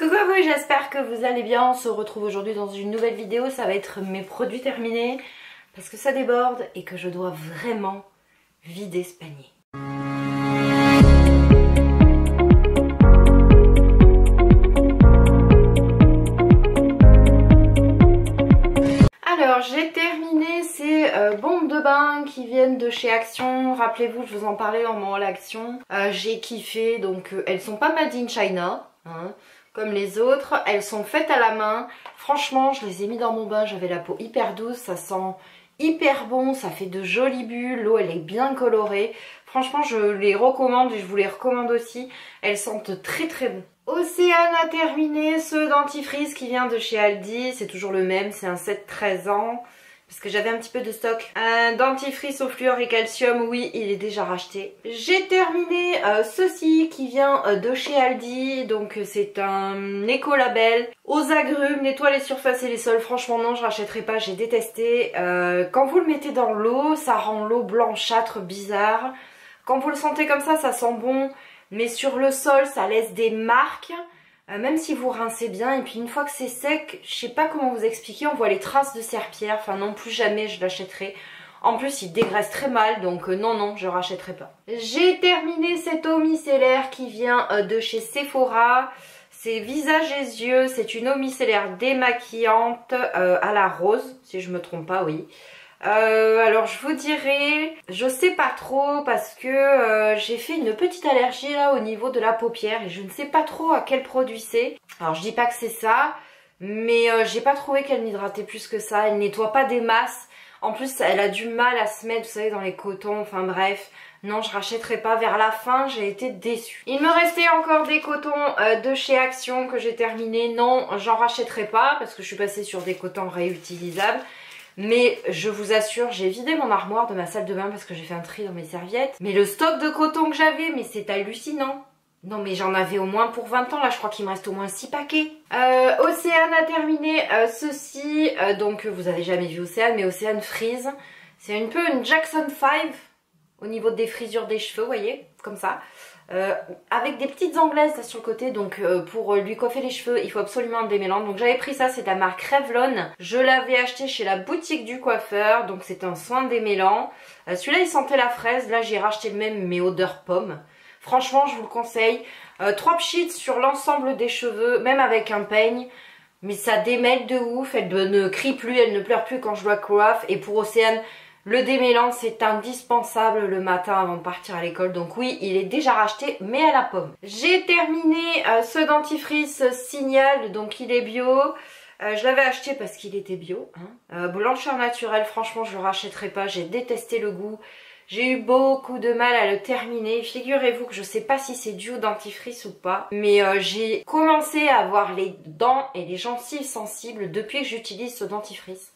Coucou à vous, j'espère que vous allez bien. On se retrouve aujourd'hui dans une nouvelle vidéo. Ça va être mes produits terminés parce que ça déborde et que je dois vraiment vider ce panier. Alors j'ai terminé ces bombes de bain qui viennent de chez Action. Rappelez-vous, je vous en parlais dans mon haul Action. J'ai kiffé, donc elles sont pas made in China, hein, comme les autres. Elles sont faites à la main. Franchement, je les ai mis dans mon bain, j'avais la peau hyper douce, ça sent hyper bon, ça fait de jolies bulles, l'eau elle est bien colorée. Franchement, je les recommande et je vous les recommande aussi. Elles sentent très très bon. Océane a terminé ce dentifrice qui vient de chez Aldi, c'est toujours le même, c'est un set 13 ans, parce que j'avais un petit peu de stock. Un dentifrice au fluor et calcium, oui, il est déjà racheté. J'ai terminé ceci qui vient de chez Aldi, donc c'est un écolabel aux agrumes, nettoie les surfaces et les sols. Franchement non, je rachèterai pas, j'ai détesté. Quand vous le mettez dans l'eau, ça rend l'eau blanchâtre, bizarre. Quand vous le sentez comme ça sent bon. Mais sur le sol, ça laisse des marques, même si vous rincez bien. Et puis une fois que c'est sec, je sais pas comment vous expliquer, on voit les traces de serpillère. Enfin non, plus jamais je l'achèterai. En plus, il dégraisse très mal, donc non, je rachèterai pas. J'ai terminé cette eau micellaire qui vient de chez Sephora. C'est visage et yeux, c'est une eau micellaire démaquillante à la rose, si je me trompe pas, oui. Alors je vous dirais, je sais pas trop parce que j'ai fait une petite allergie là au niveau de la paupière et je ne sais pas trop à quel produit c'est. Alors je dis pas que c'est ça, mais j'ai pas trouvé qu'elle m'hydratait plus que ça, elle nettoie pas des masses. En plus elle a du mal à se mettre, vous savez, dans les cotons, enfin bref. Non, je rachèterai pas. Vers la fin, j'ai été déçue. Il me restait encore des cotons de chez Action que j'ai terminé. Non, j'en rachèterai pas parce que je suis passée sur des cotons réutilisables. Mais je vous assure, j'ai vidé mon armoire de ma salle de bain parce que j'ai fait un tri dans mes serviettes. Mais le stock de coton que j'avais, mais c'est hallucinant. Non mais j'en avais au moins pour 20 ans, là je crois qu'il me reste au moins 6 paquets. Océane a terminé ceci, donc vous avez jamais vu Océane, mais Océane frise. C'est un peu une Jackson 5 au niveau des frisures des cheveux, vous voyez, comme ça. Avec des petites anglaises là, sur le côté, donc pour lui coiffer les cheveux il faut absolument un démêlant. Donc j'avais pris ça, c'est la marque Revlon, je l'avais acheté chez la boutique du coiffeur, donc c'est un soin démêlant. Celui-là il sentait la fraise, là j'ai racheté le même mais odeur pomme. Franchement je vous le conseille. 3 pchits sur l'ensemble des cheveux, même avec un peigne, mais ça démêle de ouf, elle ne crie plus, elle ne pleure plus quand je la coiffe. Et pour Océane, le démêlant c'est indispensable le matin avant de partir à l'école. Donc oui, il est déjà racheté mais à la pomme. J'ai terminé ce dentifrice Signal, donc il est bio. Je l'avais acheté parce qu'il était bio, hein. Blancheur naturelle, franchement je le rachèterai pas, j'ai détesté le goût. J'ai eu beaucoup de mal à le terminer. Figurez-vous que je sais pas si c'est dû au dentifrice ou pas, mais j'ai commencé à avoir les dents et les gencives sensibles depuis que j'utilise ce dentifrice.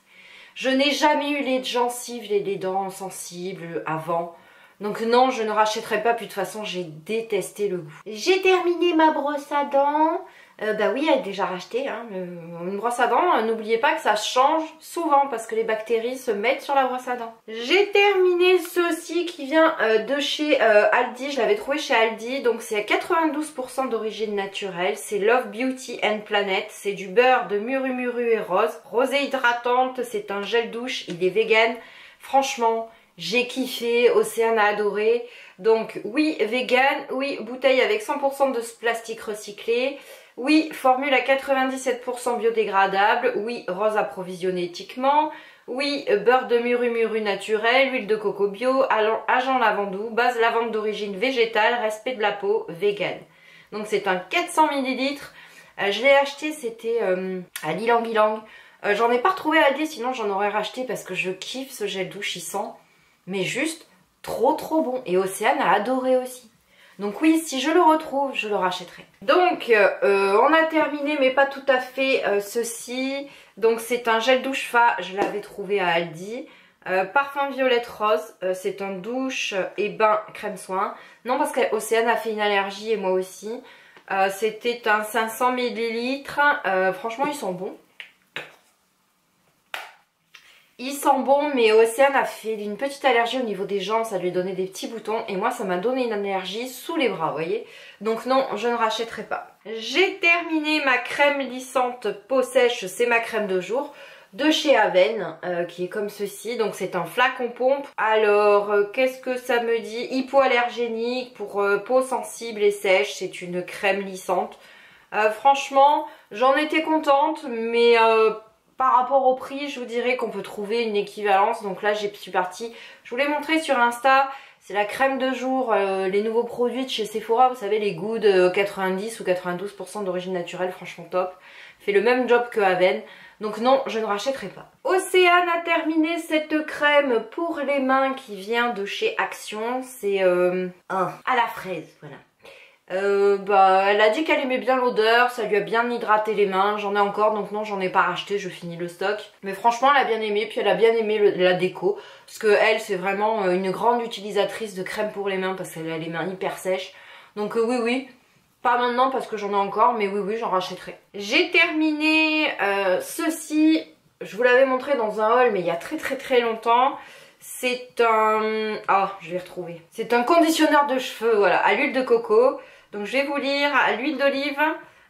Je n'ai jamais eu les gencives et les dents sensibles avant. Donc non, je ne rachèterai pas, puis de toute façon j'ai détesté le goût. J'ai terminé ma brosse à dents. Bah oui, elle est déjà rachetée, hein. Une brosse à dents, n'oubliez pas que ça change souvent parce que les bactéries se mettent sur la brosse à dents. J'ai terminé ceci qui vient de chez Aldi, je l'avais trouvé chez Aldi, donc c'est à 92% d'origine naturelle, c'est Love Beauty and Planet, c'est du beurre de muru et rose, rosée hydratante, c'est un gel douche, il est vegan, franchement j'ai kiffé, Océane a adoré. Donc oui vegan, oui bouteille avec 100% de plastique recyclé, oui formule à 97% biodégradable, oui rose approvisionné éthiquement, oui beurre de muru naturel, huile de coco bio, agent lavandou, base lavande d'origine végétale, respect de la peau, vegan. Donc c'est un 400 ml, je l'ai acheté, c'était à l'Ilang Ilang. J'en ai pas retrouvé à Aldi, sinon j'en aurais racheté parce que je kiffe ce gel douche, il sent. Mais juste trop bon. Et Océane a adoré aussi. Donc oui, si je le retrouve, je le rachèterai. Donc on a terminé, mais pas tout à fait, ceci. Donc c'est un gel douche Fa, je l'avais trouvé à Aldi. Parfum violette rose, c'est un douche et bain crème soin. Non, parce qu'Océane a fait une allergie et moi aussi. C'était un 500 ml. Franchement, ils sont bons. Il sent bon, mais Océane a fait une petite allergie au niveau des jambes, ça lui a donné des petits boutons et moi ça m'a donné une allergie sous les bras, vous voyez. Donc non, je ne rachèterai pas. J'ai terminé ma crème lissante peau sèche, c'est ma crème de jour de chez Aven, qui est comme ceci. Donc c'est un flacon pompe. Alors qu'est-ce que ça me dit? Hypoallergénique pour peau sensible et sèche, c'est une crème lissante. Franchement, j'en étais contente, mais par rapport au prix, je vous dirais qu'on peut trouver une équivalence. Donc là, je suis partie. Je vous l'ai montré sur Insta. C'est la crème de jour, les nouveaux produits de chez Sephora. Vous savez, les Good 90 ou 92% d'origine naturelle. Franchement top. Fait le même job que Aven. Donc non, je ne rachèterai pas. Océane a terminé cette crème pour les mains qui vient de chez Action. C'est à la fraise, voilà. Elle a dit qu'elle aimait bien l'odeur, ça lui a bien hydraté les mains, j'en ai encore donc non j'en ai pas racheté, je finis le stock. Mais franchement elle a bien aimé, puis elle a bien aimé la déco, parce que elle c'est vraiment une grande utilisatrice de crème pour les mains parce qu'elle a les mains hyper sèches. Donc oui, pas maintenant parce que j'en ai encore, mais oui j'en rachèterai. J'ai terminé ceci, je vous l'avais montré dans un haul mais il y a très longtemps. C'est un... Ah, je vais retrouver. C'est un conditionneur de cheveux, voilà, à l'huile de coco. Donc je vais vous lire, à l'huile d'olive.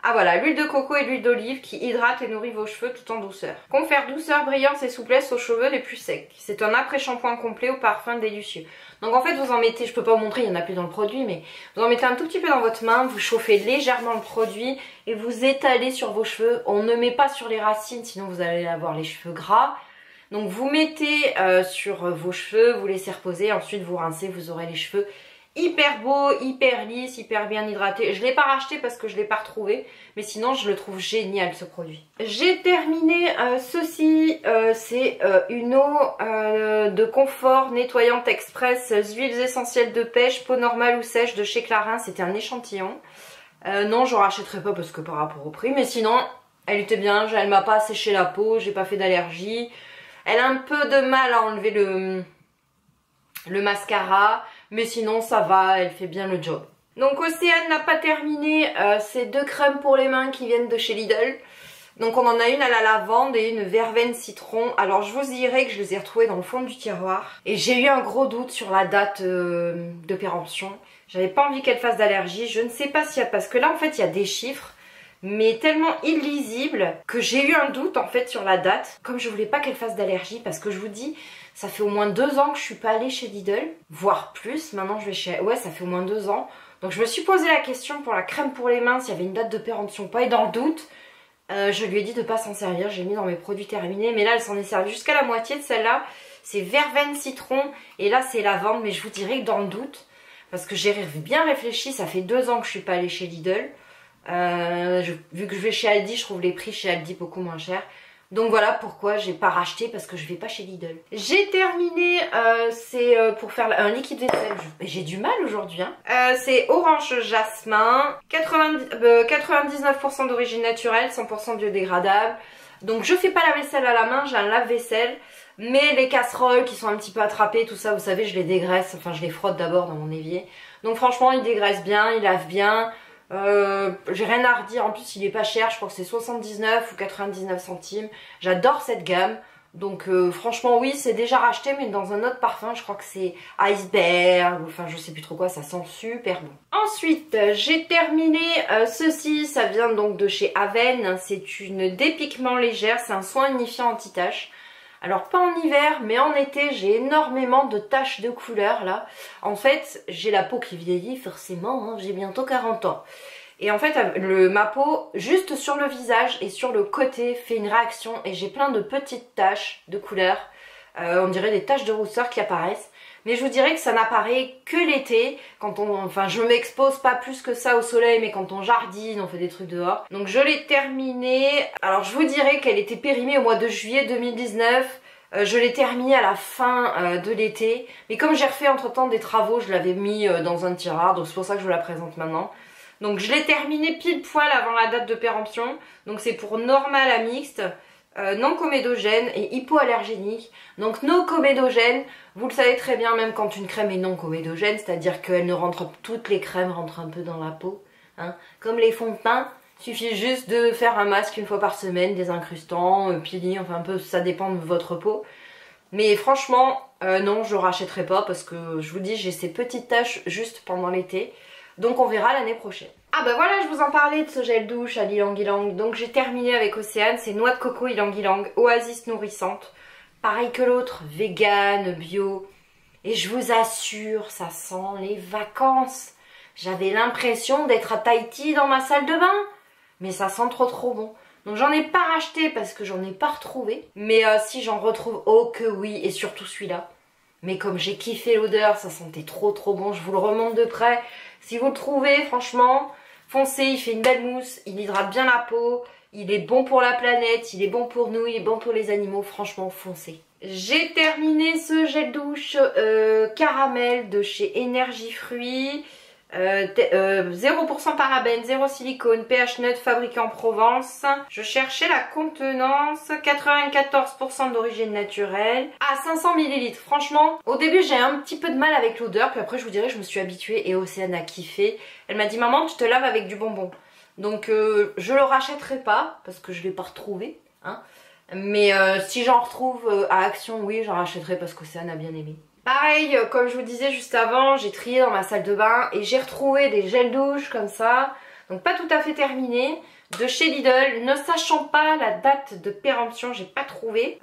Ah voilà, l'huile de coco et l'huile d'olive qui hydrate et nourrit vos cheveux tout en douceur. Confère douceur, brillance et souplesse aux cheveux les plus secs. C'est un après-shampoing complet au parfum délicieux. Donc en fait vous en mettez, je peux pas vous montrer, il n'y en a plus dans le produit, mais vous en mettez un tout petit peu dans votre main, vous chauffez légèrement le produit et vous étalez sur vos cheveux. On ne met pas sur les racines, sinon vous allez avoir les cheveux gras. Donc vous mettez sur vos cheveux, vous laissez reposer, ensuite vous rincez, vous aurez les cheveux hyper beaux, hyper lisses, hyper bien hydratés. Je ne l'ai pas racheté parce que je ne l'ai pas retrouvé, mais sinon je le trouve génial ce produit. J'ai terminé ceci, c'est une eau de confort nettoyante express, huiles essentielles de pêche, peau normale ou sèche de chez Clarins, c'était un échantillon. Non, je ne rachèterai pas parce que par rapport au prix, mais sinon elle était bien, elle m'a pas asséché la peau, j'ai pas fait d'allergie. Elle a un peu de mal à enlever le mascara, mais sinon ça va, elle fait bien le job. Donc Océane n'a pas terminé ces deux crèmes pour les mains qui viennent de chez Lidl. Donc on en a une à la lavande et une verveine citron. Alors je vous dirais que je les ai retrouvées dans le fond du tiroir. Et j'ai eu un gros doute sur la date de péremption. J'avais pas envie qu'elle fasse d'allergie. Je ne sais pas s'il y a... Parce que là en fait il y a des chiffres, mais tellement illisible que j'ai eu un doute en fait sur la date, comme je voulais pas qu'elle fasse d'allergie, parce que je vous dis, ça fait au moins 2 ans que je suis pas allée chez Lidl, voire plus. Maintenant je vais chez... Ouais, ça fait au moins 2 ans. Donc je me suis posé la question pour la crème pour les mains s'il y avait une date de péremption, pas, et dans le doute je lui ai dit de pas s'en servir, j'ai mis dans mes produits terminés, mais là elle s'en est servie jusqu'à la moitié de celle-là. C'est verveine citron et là c'est lavande, mais je vous dirais que dans le doute, parce que j'ai bien réfléchi, ça fait 2 ans que je suis pas allée chez Lidl. Vu que je vais chez Aldi, je trouve les prix chez Aldi beaucoup moins chers. Donc voilà pourquoi j'ai pas racheté, parce que je vais pas chez Lidl. J'ai terminé, c'est pour faire un liquide vaisselle. J'ai du mal aujourd'hui. Hein. C'est orange jasmin, 99% d'origine naturelle, 100% biodégradable. Donc je fais pas la vaisselle à la main, j'ai un lave-vaisselle. Mais les casseroles qui sont un petit peu attrapées, tout ça, vous savez, je les dégraisse. Enfin, je les frotte d'abord dans mon évier. Donc franchement, il dégraisse bien, il lave bien. J'ai rien à redire, en plus il est pas cher, je crois que c'est 79 ou 99 centimes. J'adore cette gamme. Donc franchement oui, c'est déjà racheté, mais dans un autre parfum, je crois que c'est Iceberg, enfin je sais plus trop quoi, ça sent super bon. Ensuite j'ai terminé ceci, ça vient donc de chez Aven, c'est une dépigment légère, c'est un soin unifiant anti-taches. Alors pas en hiver, mais en été, j'ai énormément de taches de couleur là. En fait, j'ai la peau qui vieillit forcément, hein, j'ai bientôt 40 ans. Et en fait, ma peau, juste sur le visage et sur le côté, fait une réaction et j'ai plein de petites taches de couleur. On dirait des taches de rousseur qui apparaissent. Mais je vous dirais que ça n'apparaît que l'été, quand enfin je m'expose pas plus que ça au soleil, mais quand on jardine, on fait des trucs dehors. Donc je l'ai terminée, alors je vous dirais qu'elle était périmée au mois de juillet 2019, je l'ai terminée à la fin de l'été, mais comme j'ai refait entre temps des travaux, je l'avais mis dans un tiroir, donc c'est pour ça que je vous la présente maintenant. Donc je l'ai terminée pile poil avant la date de péremption, donc c'est pour normal à mixte. Non comédogène et hypoallergénique. Donc non comédogène, vous le savez très bien, même quand une crème est non comédogène, c'est-à-dire qu'elle ne rentre, toutes les crèmes rentrent un peu dans la peau, hein. Comme les fonds de teint, il suffit juste de faire un masque une fois par semaine, désincrustant, peeling, enfin un peu, ça dépend de votre peau. Mais franchement, non, je le rachèterai pas parce que je vous dis, j'ai ces petites taches juste pendant l'été. Donc on verra l'année prochaine. Ah bah voilà, je vous en parlais de ce gel douche à l'ylang ylang. Donc j'ai terminé avec Océane, c'est noix de coco ylang ylang, oasis nourrissante. Pareil que l'autre, vegan, bio. Et je vous assure, ça sent les vacances. J'avais l'impression d'être à Tahiti dans ma salle de bain. Mais ça sent trop bon. Donc j'en ai pas racheté parce que j'en ai pas retrouvé. Mais si j'en retrouve, oh que oui, et surtout celui-là. Mais comme j'ai kiffé l'odeur, ça sentait trop bon, je vous le remonte de près. Si vous le trouvez, franchement, foncez, il fait une belle mousse, il hydrate bien la peau, il est bon pour la planète, il est bon pour nous, il est bon pour les animaux, franchement, foncez. J'ai terminé ce gel douche caramel de chez Énergie Fruits. 0% parabène, 0 silicone, pH neutre, fabriqué en Provence. Je cherchais la contenance, 94% d'origine naturelle, à 500 ml. Franchement, au début j'ai un petit peu de mal avec l'odeur, puis après je vous dirais je me suis habituée et Océane a kiffé. Elle m'a dit maman tu te laves avec du bonbon. Donc je le rachèterai pas parce que je l'ai pas retrouvé. Hein. Mais si j'en retrouve à Action, oui j'en rachèterai parce qu'Océane a bien aimé. Pareil, comme je vous disais juste avant, j'ai trié dans ma salle de bain et j'ai retrouvé des gels douche comme ça. Donc pas tout à fait terminé. De chez Lidl, ne sachant pas la date de péremption, j'ai pas trouvé.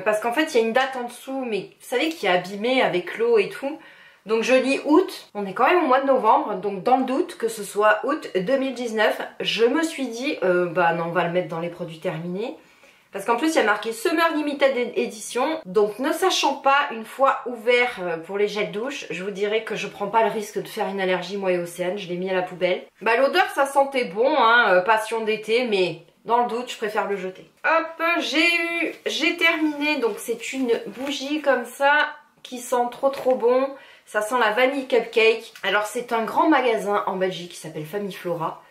Parce qu'en fait, il y a une date en dessous, mais vous savez qui est abîmée avec l'eau et tout. Donc je lis août, on est quand même au mois de novembre, donc dans le doute que ce soit août 2019, je me suis dit, bah non, on va le mettre dans les produits terminés. Parce qu'en plus il y a marqué Summer Limited Edition. Donc ne sachant pas, une fois ouvert pour les gels douche, je vous dirais que je prends pas le risque de faire une allergie moi et Océane. Je l'ai mis à la poubelle. Bah l'odeur ça sentait bon hein, passion d'été, mais dans le doute je préfère le jeter. Hop, j'ai terminé. Donc c'est une bougie comme ça qui sent trop bon. Ça sent la vanille cupcake. Alors c'est un grand magasin en Belgique qui s'appelle Famille Flora.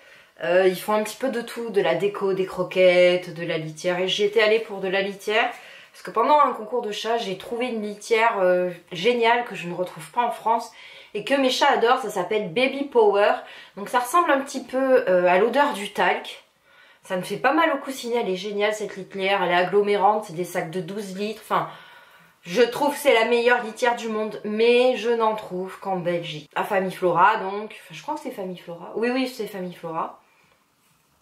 Ils font un petit peu de tout, de la déco, des croquettes, de la litière. Et j'y étais allée pour de la litière. Parce que pendant un concours de chats, j'ai trouvé une litière géniale que je ne retrouve pas en France. Et que mes chats adorent, ça s'appelle Baby Power. Donc ça ressemble un petit peu à l'odeur du talc. Ça me fait pas mal au coussinet, elle est géniale cette litière. Elle est agglomérante, c'est des sacs de 12 litres. Enfin, je trouve que c'est la meilleure litière du monde. Mais je n'en trouve qu'en Belgique. À Famille Flora donc. Enfin, je crois que c'est Famille Flora. Oui, c'est Famille Flora.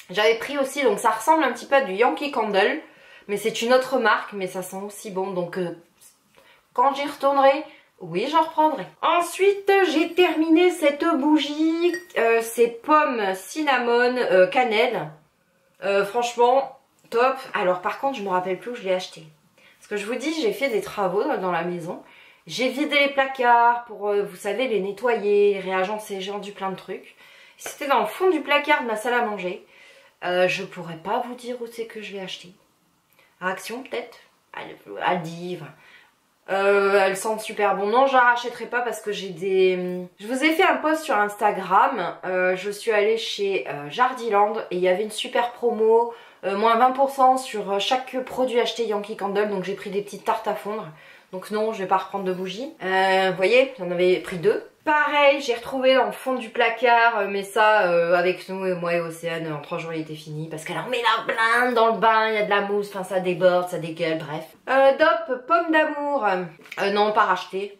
J'avais pris aussi, donc ça ressemble un petit peu à du Yankee Candle, mais c'est une autre marque, mais ça sent aussi bon, donc quand j'y retournerai, oui j'en reprendrai. Ensuite j'ai terminé cette bougie, c'est pomme, cinnamon, cannelle, franchement top. Alors par contre je me rappelle plus où je l'ai acheté, parce que je vous dis j'ai fait des travaux dans la maison, j'ai vidé les placards pour, vous savez, les nettoyer, les réagencer, j'ai vendu plein de trucs. C'était dans le fond du placard de ma salle à manger. Je pourrais pas vous dire où c'est que je l'ai acheté. À Action peut-être, à Divre. Elles sentent super bon. Non, je la rachèterai pas parce que j'ai des... Je vous ai fait un post sur Instagram. Je suis allée chez Jardiland et il y avait une super promo. Moins 20% sur chaque produit acheté Yankee Candle. Donc j'ai pris des petites tartes à fondre. Donc non, je vais pas reprendre de bougies. Vous voyez, j'en avais pris 2. Pareil, j'ai retrouvé dans le fond du placard, mais ça, avec nous, moi et Océane, en 3 jours il était fini. Parce qu'elle en met la blinde dans le bain, il y a de la mousse, enfin ça déborde, ça dégueule, bref. Dop, pomme d'amour. Non, pas racheté.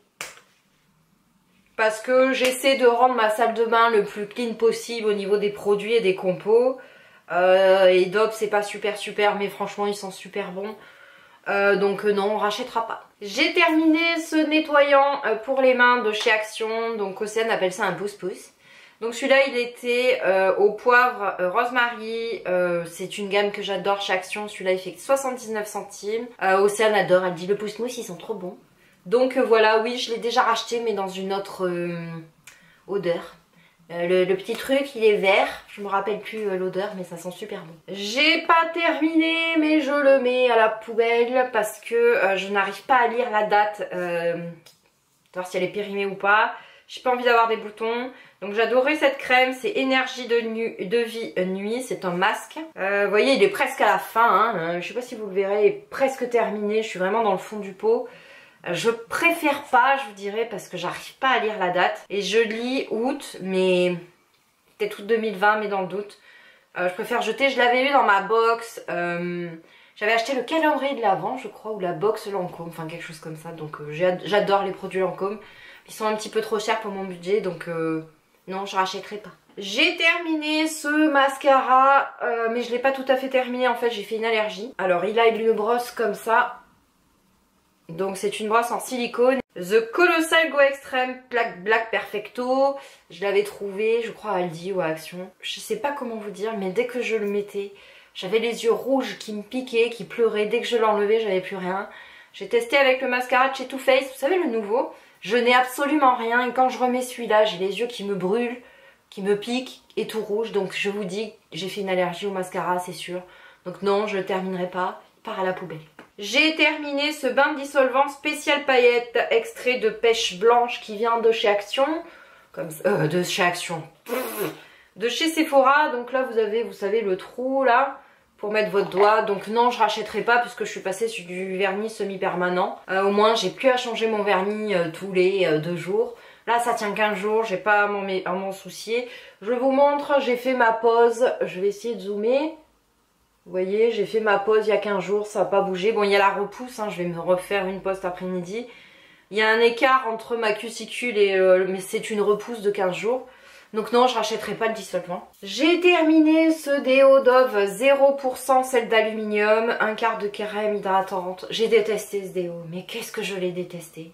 Parce que j'essaie de rendre ma salle de bain le plus clean possible au niveau des produits et des compos. Et Dop, c'est pas super, mais franchement, ils sont super bons. Donc non, on rachètera pas. J'ai terminé ce nettoyant pour les mains de chez Action. Donc Océane appelle ça un pouce-pouce. Donc celui-là il était au poivre rosemary. C'est une gamme que j'adore chez Action. Celui-là il fait 79 centimes. Océane adore, elle dit le pouce-mousse ils sont trop bons. Donc voilà, oui je l'ai déjà racheté mais dans une autre odeur. Le petit truc il est vert, je me rappelle plus l'odeur mais ça sent super bon. J'ai pas terminé mais je le mets à la poubelle parce que je n'arrive pas à lire la date, voir si elle est périmée ou pas. J'ai pas envie d'avoir des boutons. Donc j'adorais cette crème, c'est énergie de vie nuit, c'est un masque. Vous voyez il est presque à la fin, hein. Je sais pas si vous le verrez, il est presque terminé, je suis vraiment dans le fond du pot. Je préfère pas, je vous dirais, parce que j'arrive pas à lire la date. Et je lis août, mais peut-être août 2020, mais dans le doute. Je préfère jeter. Je l'avais eu dans ma box. J'avais acheté le calendrier de l'Avent, je crois, ou la box Lancôme, enfin quelque chose comme ça. Donc j'adore les produits Lancôme. Ils sont un petit peu trop chers pour mon budget, donc non, je rachèterai pas. J'ai terminé ce mascara, mais je l'ai pas tout à fait terminé, en fait j'ai fait une allergie. Alors il a une brosse comme ça. Donc c'est une brosse en silicone. The Colossal Go Extreme Black Perfecto. Je l'avais trouvé, je crois à Aldi ou à Action. Je sais pas comment vous dire, mais dès que je le mettais, j'avais les yeux rouges qui me piquaient, qui pleuraient. Dès que je l'enlevais, j'avais plus rien. J'ai testé avec le mascara de chez Too Faced, vous savez le nouveau. Je n'ai absolument rien et quand je remets celui-là, j'ai les yeux qui me brûlent, qui me piquent et tout rouge. Donc je vous dis, j'ai fait une allergie au mascara, c'est sûr. Donc non, je le terminerai pas, il part à la poubelle. J'ai terminé ce bain de dissolvant spécial paillettes extrait de pêche blanche qui vient de chez Action. Comme ça, de chez Action. De chez Sephora. Donc là vous avez, vous savez, le trou là pour mettre votre doigt. Donc non, je rachèterai pas puisque je suis passée sur du vernis semi-permanent. Au moins j'ai plus à changer mon vernis tous les 2 jours. Là ça tient 15 jours, j'ai pas à m'en soucier. Je vous montre, j'ai fait ma pause. Je vais essayer de zoomer. Vous voyez, j'ai fait ma pause il y a 15 jours, ça n'a pas bougé. Bon, il y a la repousse, hein, je vais me refaire une pause cet après-midi. Il y a un écart entre ma cuticule et... mais c'est une repousse de 15 jours. Donc non, je rachèterai pas le dissolvant. J'ai terminé ce déo Dove 0% sel d'aluminium, un quart de crème hydratante. J'ai détesté ce déo, mais qu'est-ce que je l'ai détesté.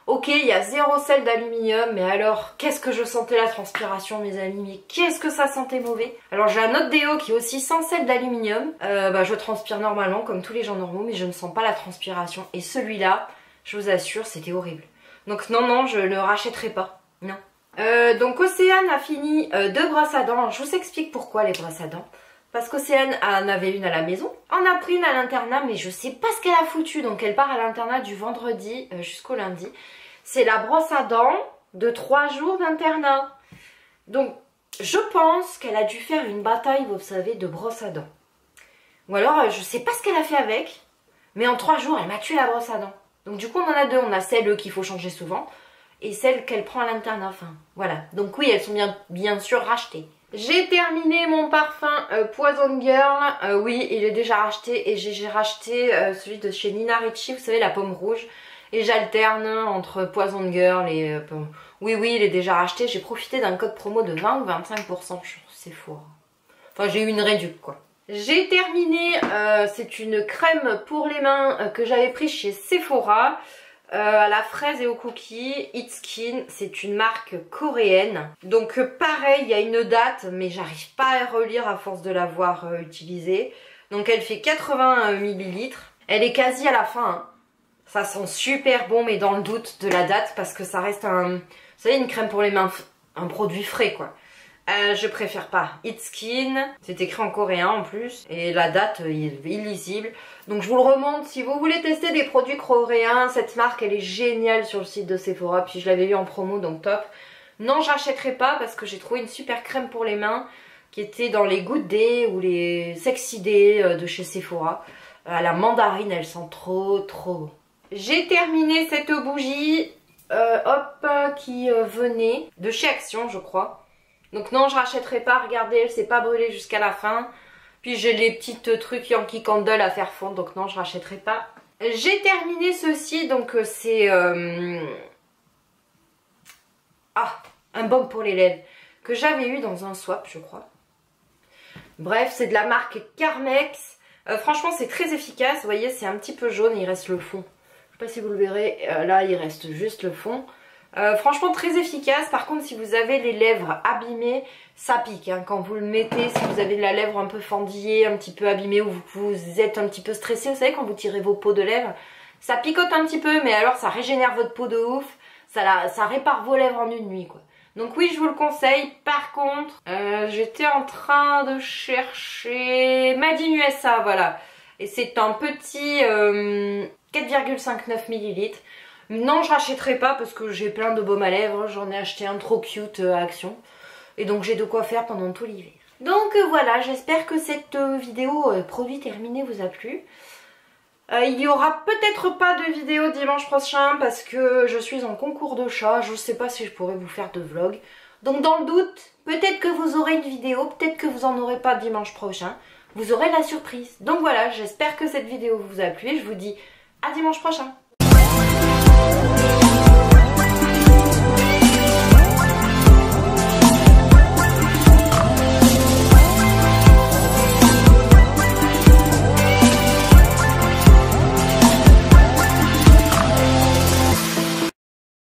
Ok, il y a 0 sel d'aluminium, mais alors, qu'est-ce que je sentais la transpiration, mes amis, mais qu'est-ce que ça sentait mauvais. Alors j'ai un autre déo qui est aussi sans sel d'aluminium. Je transpire normalement, comme tous les gens normaux, mais je ne sens pas la transpiration. Et celui-là, je vous assure, c'était horrible. Donc non, je ne rachèterai pas, non. Donc Océane a fini 2 brosses à dents. Je vous explique pourquoi les brosses à dents. Parce qu'Océane en avait une à la maison, en a pris une à l'internat, mais je sais pas ce qu'elle a foutu. Donc elle part à l'internat du vendredi jusqu'au lundi. C'est la brosse à dents de 3 jours d'internat. Donc je pense qu'elle a dû faire une bataille, vous savez, de brosse à dents. Ou alors je sais pas ce qu'elle a fait avec, mais en 3 jours elle m'a tué la brosse à dents. Donc du coup on en a 2, on a celle qu'il faut changer souvent et celle qu'elle prend à l'internat. Enfin voilà, donc oui elles sont bien sûr rachetées. J'ai terminé mon parfum Poison Girl. Oui, il est déjà racheté et j'ai racheté celui de chez Nina Ricci, vous savez, la pomme rouge. Et j'alterne entre Poison Girl et... Oui, il est déjà racheté. J'ai profité d'un code promo de 20 ou 25%. C'est faux. Enfin, j'ai eu une réduc, quoi. J'ai terminé, c'est une crème pour les mains que j'avais prise chez Sephora. À la fraise et au cookie, It's Skin, c'est une marque coréenne. Donc pareil, il y a une date, mais j'arrive pas à relire à force de l'avoir utilisée. Donc elle fait 80 ml. Elle est quasi à la fin, hein. Ça sent super bon, mais dans le doute de la date, parce que ça reste un... Vous savez, une crème pour les mains, un produit frais, quoi. Je préfère pas. It's Skin, c'est écrit en coréen en plus, et la date est illisible. Donc je vous le remonte, si vous voulez tester des produits coréens, cette marque elle est géniale sur le site de Sephora, puis je l'avais vu en promo, donc top. Non, j'achèterai pas parce que j'ai trouvé une super crème pour les mains qui était dans les Good Day ou les Sexy Day de chez Sephora. À la mandarine, elle sent trop bon. J'ai terminé cette bougie, qui venait de chez Action, je crois. Donc non, je rachèterai pas, regardez, elle s'est pas brûlée jusqu'à la fin. Puis j'ai les petites trucs Yankee Candle à faire fondre, donc non, je rachèterai pas. J'ai terminé ceci, donc c'est... un baume pour les lèvres que j'avais eu dans un swap, je crois. Bref, c'est de la marque Carmex. Franchement, c'est très efficace. Vous voyez, c'est un petit peu jaune, il reste le fond. Je sais pas si vous le verrez, là, il reste juste le fond. Franchement très efficace. Par contre si vous avez les lèvres abîmées, ça pique hein. Quand vous le mettez, si vous avez la lèvre un peu fendillée, un petit peu abîmée, ou vous êtes un petit peu stressé, vous savez quand vous tirez vos peaux de lèvres, ça picote un petit peu, mais alors ça régénère votre peau de ouf, ça répare vos lèvres en une nuit quoi. Donc oui, je vous le conseille. Par contre, j'étais en train de chercher Made in USA, voilà. Et c'est un petit 4,59 ml. Non, je rachèterai pas parce que j'ai plein de baumes à lèvres. J'en ai acheté un trop cute à Action. Et donc j'ai de quoi faire pendant tout l'hiver. Donc voilà, j'espère que cette vidéo produit terminé vous a plu. Il n'y aura peut-être pas de vidéo dimanche prochain parce que je suis en concours de chat. Je ne sais pas si je pourrai vous faire de vlog. Donc dans le doute, peut-être que vous aurez une vidéo, peut-être que vous en aurez pas dimanche prochain. vous aurez la surprise. Donc voilà, j'espère que cette vidéo vous a plu et je vous dis à dimanche prochain.